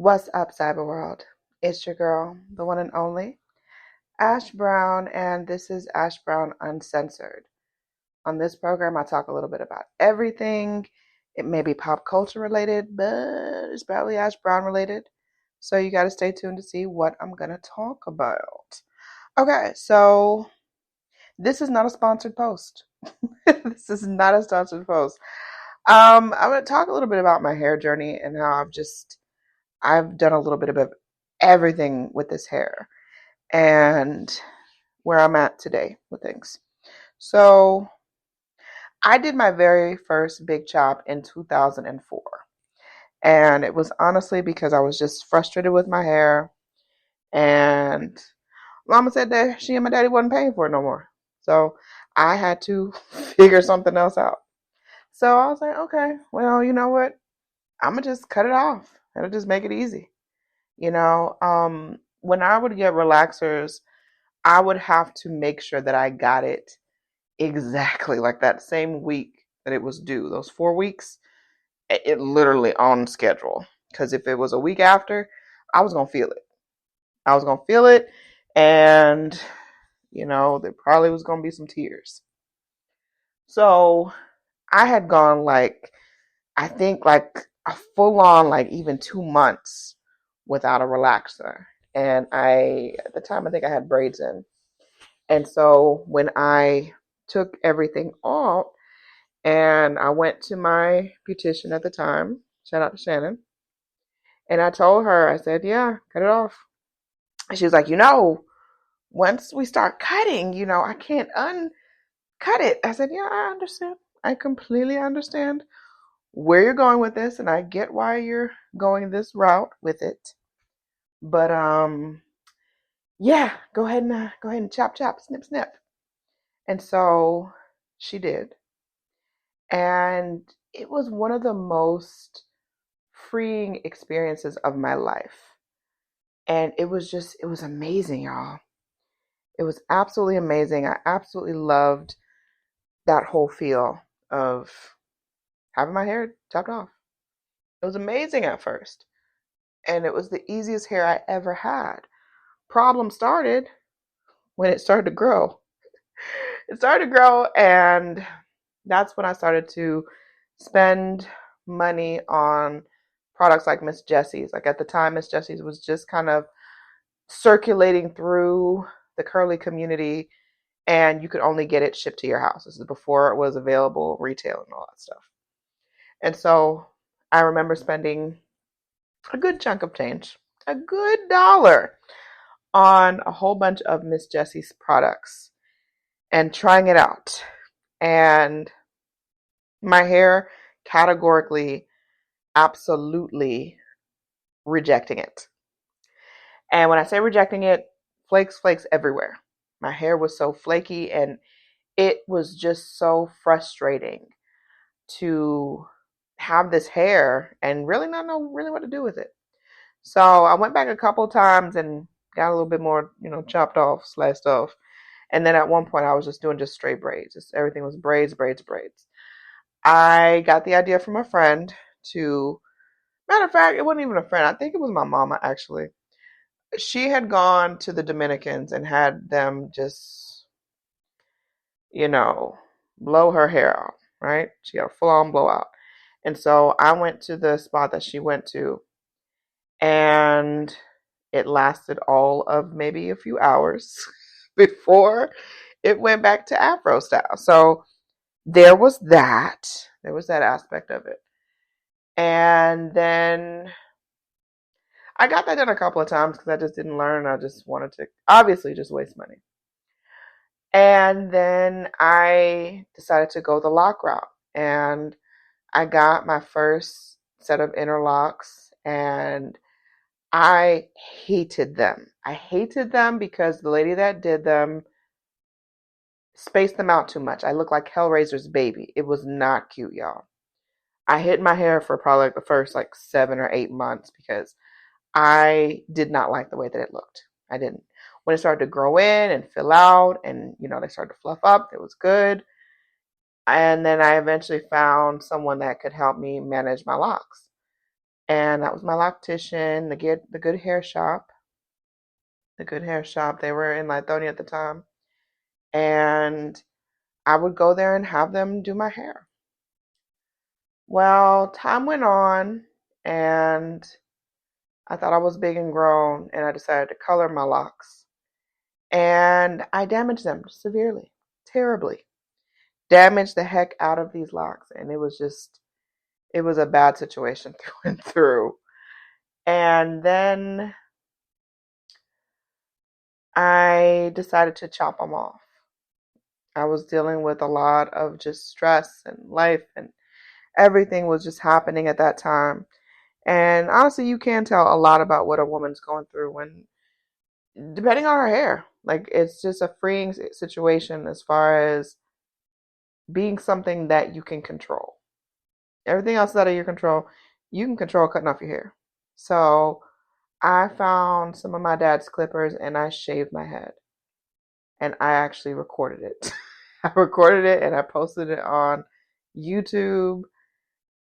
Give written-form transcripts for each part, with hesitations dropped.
What's up, cyber world? It's your girl, the one and only, Ash Brown, and this is Ash Brown Uncensored. On this program, I talk a little bit about everything. It may be pop culture related, but it's probably Ash Brown related. So you got to stay tuned to see what I'm going to talk about. Okay, so this is not a sponsored post. This is not a sponsored post. I'm going to talk a little bit about my hair journey and how I've done a little bit of everything with this hair and where I'm at today with things. So, I did my very first big chop in 2004. And it was honestly because I was just frustrated with my hair. And Mama said that she and my daddy wasn't paying for it no more. So, I had to figure something else out. So, I was like, okay, well, you know what? I'm going to just cut it off. It'll just make it easy. When I would get relaxers, I would have to make sure that I got it exactly like that same week that it was due. Those 4 weeks, it literally on schedule. Because if it was a week after, I was going to feel it. I was going to feel it. And, there probably was going to be some tears. So I had gone I think a full on, even 2 months without a relaxer. And at the time, I think I had braids in. And so when I took everything off and I went to my beautician at the time, shout out to Shannon, and I told her, I said, yeah, cut it off. And she was like, once we start cutting, I can't uncut it. I said, yeah, I understand. I completely understand where you're going with this, and I get why you're going this route with it. But yeah, go ahead and chop, snip, snip. And so she did. And it was one of the most freeing experiences of my life. And it was amazing, y'all. It was absolutely amazing. I absolutely loved that whole feel of having my hair chopped off. It was amazing at first. And it was the easiest hair I ever had. Problem started when it started to grow. It started to grow, and that's when I started to spend money on products like Miss Jessie's. Like at the time, Miss Jessie's was just kind of circulating through the curly community, and you could only get it shipped to your house. This is before it was available retail and all that stuff. And so I remember spending a good chunk of change, a good $1, on a whole bunch of Miss Jessie's products and trying it out. And my hair categorically, absolutely rejecting it. And when I say rejecting it, flakes everywhere. My hair was so flaky, and it was just so frustrating to have this hair and really not know really what to do with it. So I went back a couple of times and got a little bit more, chopped off, sliced off. And then at one point I was just doing just straight braids. Everything was braids, braids, braids. I got the idea from a friend to, matter of fact, it wasn't even a friend. I think it was my mama, actually. She had gone to the Dominicans and had them just, blow her hair out, right? She got a full on blowout. And so I went to the spot that she went to, and it lasted all of maybe a few hours before it went back to Afro style. So there was that. There was that aspect of it. And then I got that done a couple of times because I just didn't learn. I just wanted to obviously just waste money. And then I decided to go the lock route. And I got my first set of interlocks, and I hated them. I hated them because the lady that did them spaced them out too much. I looked like Hellraiser's baby. It was not cute, y'all. I hid my hair for probably the first 7 or 8 months because I did not like the way that it looked. I didn't. When it started to grow in and fill out and, they started to fluff up, it was good. And then I eventually found someone that could help me manage my locks. And that was my loctician, the Good Hair Shop. The Good Hair Shop. They were in Lithonia at the time. And I would go there and have them do my hair. Well, time went on, and I thought I was big and grown, and I decided to color my locks. And I damaged them severely, terribly. Damaged the heck out of these locks. And it was a bad situation through and through. And then I decided to chop them off. I was dealing with a lot of just stress and life, and everything was just happening at that time. And honestly, you can tell a lot about what a woman's going through when, depending on her hair. Like, it's just a freeing situation as far as being something that you can control. Everything else is out of your control. You can control cutting off your hair. So I found some of my dad's clippers and I shaved my head. And I actually recorded it. I recorded it and I posted it on YouTube.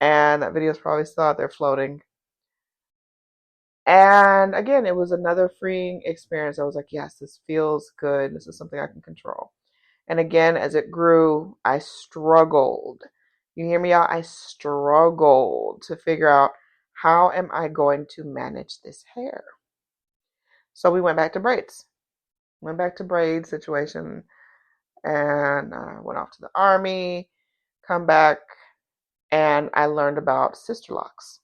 And that video is probably still out there floating. And again, it was another freeing experience. I was like, yes, this feels good. This is something I can control. And again, as it grew, I struggled. You hear me out? I struggled to figure out, how am I going to manage this hair? So we went back to braids. Went back to braid situation, and went off to the army, come back, and I learned about sister locks.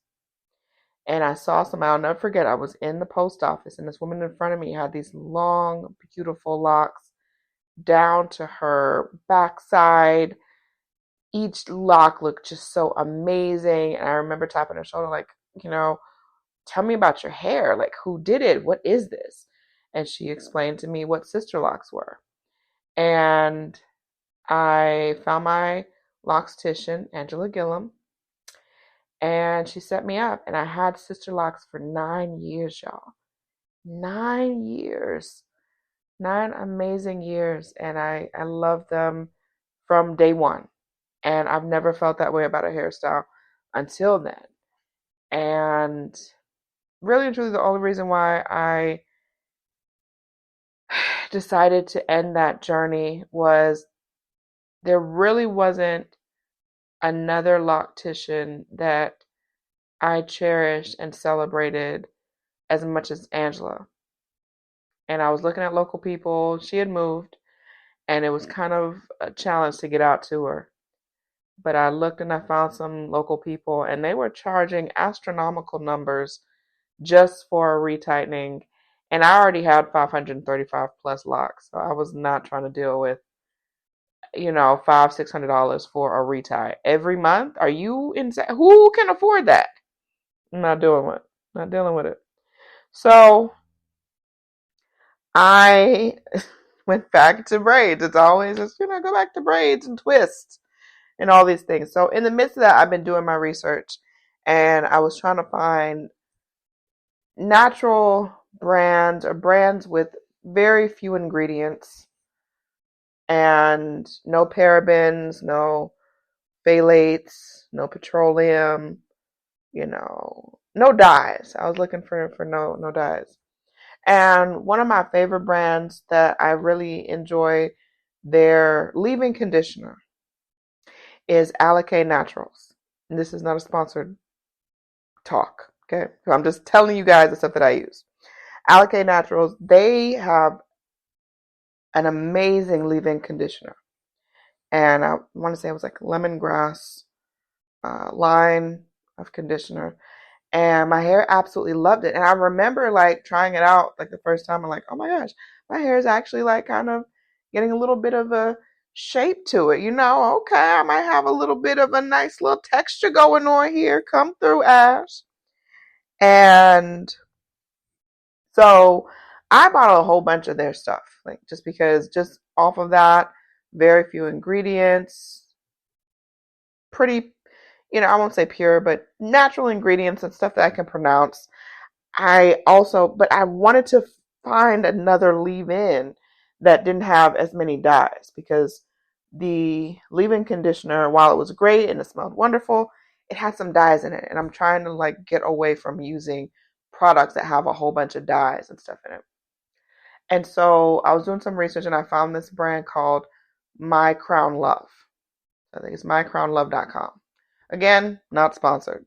And I saw some, I'll never forget, I was in the post office, and this woman in front of me had these long, beautiful locks down to her backside. Each lock looked just so amazing. And I remember tapping her shoulder, like, tell me about your hair. Like, who did it? What is this? And she explained to me what sister locks were. And I found my loctician, Angela Gillum, and she set me up. And I had sister locks for 9 years, y'all. 9 years. 9 amazing years. And I loved them from day one. And I've never felt that way about a hairstyle until then. And really and truly, the only reason why I decided to end that journey was there really wasn't another loctician that I cherished and celebrated as much as Angela. And I was looking at local people. She had moved, and it was kind of a challenge to get out to her. But I looked and I found some local people, and they were charging astronomical numbers just for a retightening. And I already had 535 plus locks. So I was not trying to deal with, $500-$600 for a retie every month. Are you insane? Who can afford that? I'm not dealing with it. So I went back to braids. It's always just, go back to braids and twists and all these things. So in the midst of that, I've been doing my research, and I was trying to find natural brands or brands with very few ingredients and no parabens, no phthalates, no petroleum, no dyes. I was looking for no dyes. And one of my favorite brands that I really enjoy their leave-in conditioner is Alikay Naturals. And this is not a sponsored talk, okay? So I'm just telling you guys the stuff that I use. Alikay Naturals, they have an amazing leave-in conditioner. And I want to say it was like lemongrass line of conditioner. And my hair absolutely loved it. And I remember like trying it out like the first time. I'm like, oh my gosh, my hair is actually like kind of getting a little bit of a shape to it. Okay, I might have a little bit of a nice little texture going on here. Come through, Ash. And so I bought a whole bunch of their stuff, like just because, just off of that, very few ingredients, pretty, I won't say pure, but natural ingredients and stuff that I can pronounce. But I wanted to find another leave-in that didn't have as many dyes, because the leave-in conditioner, while it was great and it smelled wonderful, it had some dyes in it, and I'm trying to like get away from using products that have a whole bunch of dyes and stuff in it. And so I was doing some research and I found this brand called My Crown Love. I think it's mycrownlove.com. Again, not sponsored.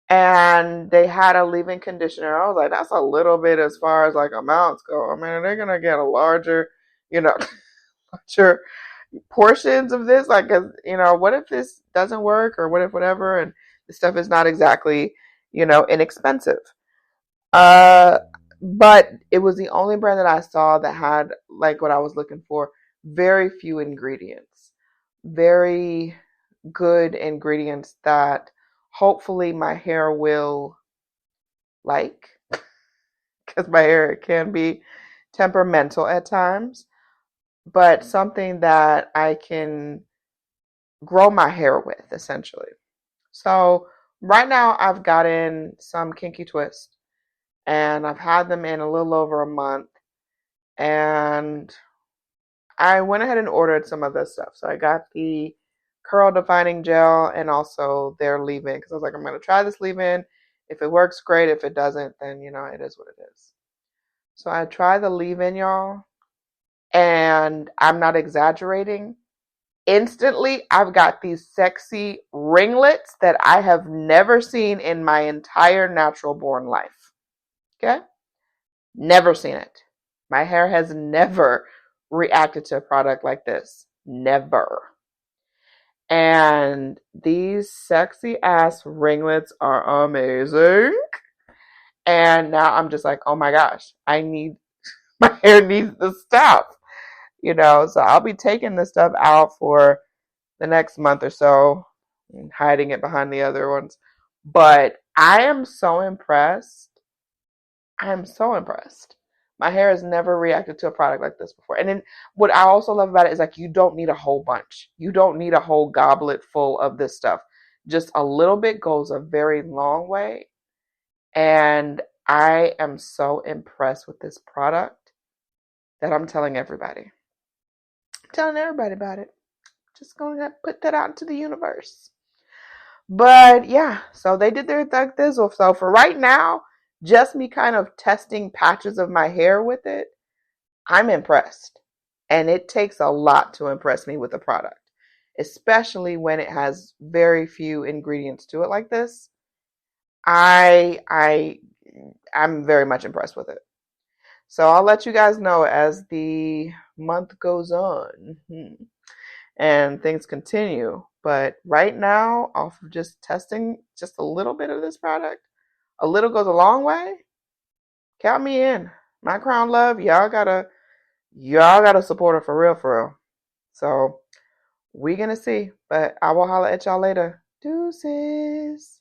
And they had a leave-in conditioner. I was like, that's a little bit as far as like amounts go. I mean, they're gonna get a larger, you know, larger portions of this. Like, what if this doesn't work, or what if whatever, and the stuff is not exactly, inexpensive. Uh, but it was the only brand that I saw that had like what I was looking for. Very few ingredients, very good ingredients that hopefully my hair will like, because my hair can be temperamental at times, but something that I can grow my hair with essentially. So right now I've gotten some Kinky Twist and I've had them in a little over a month, and I went ahead and ordered some of this stuff. So I got the curl defining gel and also their leave-in, because I was like, I'm going to try this leave-in. If it works, great. If it doesn't, then it is what it is. So I tried the leave-in, y'all, and I'm not exaggerating. Instantly, I've got these sexy ringlets that I have never seen in my entire natural born life. Okay? Never seen it. My hair has never reacted to a product like this. Never. And these sexy ass ringlets are amazing. And now I'm just like, oh my gosh, my hair needs this stuff. So I'll be taking this stuff out for the next month or so and hiding it behind the other ones. But I am so impressed. I am so impressed. My hair has never reacted to a product like this before. And then what I also love about it is like, you don't need a whole bunch. You don't need a whole goblet full of this stuff. Just a little bit goes a very long way. And I am so impressed with this product that I'm telling everybody. I'm telling everybody about it. Just going to put that out into the universe. But yeah, so they did their Thug Thizzle. So for right now, just me kind of testing patches of my hair with it, I'm impressed. And it takes a lot to impress me with a product, especially when it has very few ingredients to it like this. I'm very much impressed with it. So I'll let you guys know as the month goes on and things continue. But right now, off of just testing just a little bit of this product, a little goes a long way. Count me in. My Crown Love, y'all gotta support her for real. So we gonna see. But I will holler at y'all later. Deuces.